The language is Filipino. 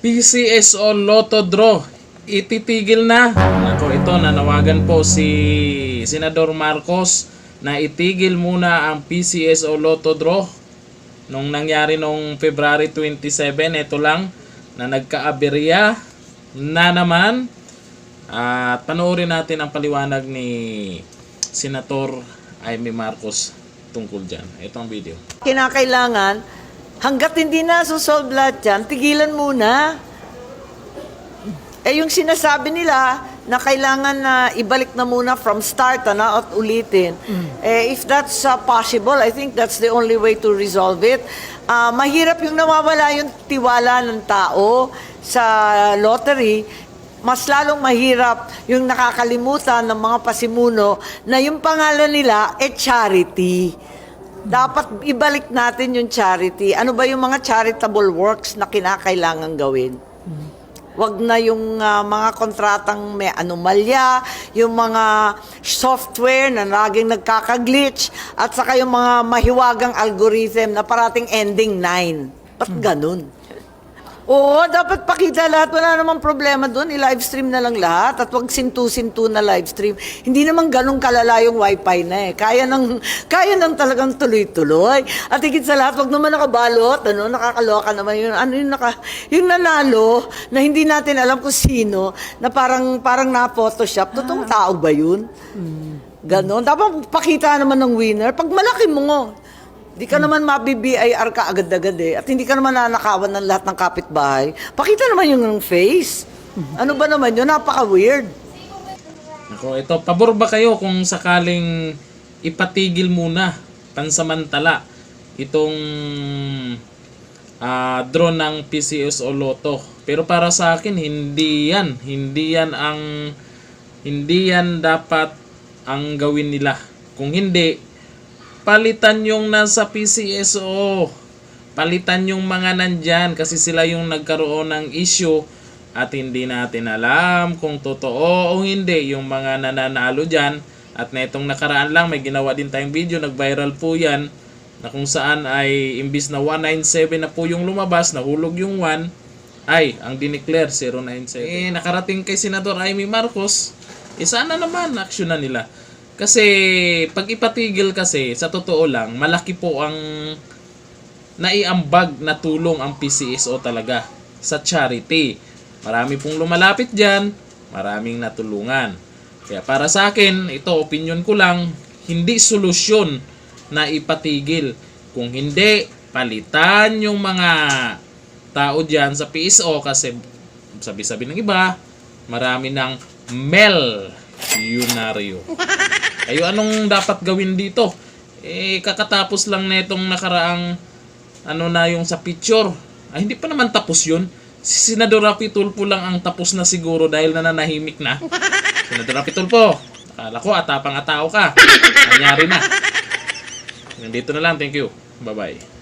PCSO Lotto Draw, ititigil na. Ako, ito, nanawagan po si Senador Marcos na itigil muna ang PCSO Lotto Draw. Nung nangyari nung February 27, ito lang, na nagka-aberya na naman. At panoorin natin ang paliwanag ni Senator Amy Marcos tungkol dyan. Ito ang video. Kinakailangan, hanggat hindi na solve lahat yan, tigilan muna. Yung sinasabi nila na kailangan na ibalik na muna from start at ulitin. If that's possible, I think that's the only way to resolve it. Mahirap yung nawawala yung tiwala ng tao sa lottery. Mas lalong mahirap yung nakakalimutan ng mga pasimuno na yung pangalan nila charity. Dapat ibalik natin yung charity. Ano ba yung mga charitable works na kinakailangan gawin? Wag na yung mga kontratang may anomalya, yung mga software na laging nagkakaglitch, at saka yung mga mahiwagang algorithm na parating ending 9. Ba't ganun? Oo, dapat pakita lahat. Wala namang problema doon. I-livestream na lang lahat at wag sintu-sintu na livestream. Hindi naman ganun kalala yung wifi na eh. Kaya nang talagang tuloy-tuloy. At higit sa lahat, wag naman nakabalot. Nakakaloka naman yun. Yung nanalo na hindi natin alam kung sino, na parang na-photoshop. Totoong tao ba yun? Ganon. Dapat pakita naman ng winner. Pag malaki mo, di ka naman mabi-BIR ka agad-agad eh. At hindi ka naman nanakawan ng lahat ng kapitbahay. Pakita naman yung face. Ano ba naman yun? Napaka-weird. Ako, ito, pabor ba kayo kung sakaling ipatigil muna, pansamantala, itong draw ng PCSO Lotto? Pero para sa akin, hindi yan dapat ang gawin nila. Kung hindi, palitan yung nasa PCSO. Palitan yung mga nandyan kasi sila yung nagkaroon ng issue at hindi natin alam kung totoo o hindi yung mga nananalo dyan. At na itong nakaraan lang, may ginawa din tayong video, nag-viral po yan, na kung saan ay imbis na 197 na po yung lumabas, nahulog yung 1, ay ang dineclare 097. Nakarating kay Senador Amy Marcos, sana naman action na nila. Kasi pag ipatigil kasi, sa totoo lang, malaki po ang naiambag na tulong ang PCSO talaga sa charity. Marami pong lumalapit dyan, maraming natulungan. Kaya para sa akin, ito opinion ko lang, hindi solusyon na ipatigil. Kung hindi, palitan yung mga tao dyan sa PSO kasi sabi-sabi ng iba, marami ng milyonaryo. Ayo, anong dapat gawin dito? Kakatapos lang na itong nakaraang na yung sa picture. Hindi pa naman tapos yun. Si Senador Rapi Tulfo lang ang tapos na siguro dahil nananahimik na. Senador Rapi Tulfo, akala ko atapang-atao ka. Nangyari na. Nandito na lang. Thank you. Bye-bye.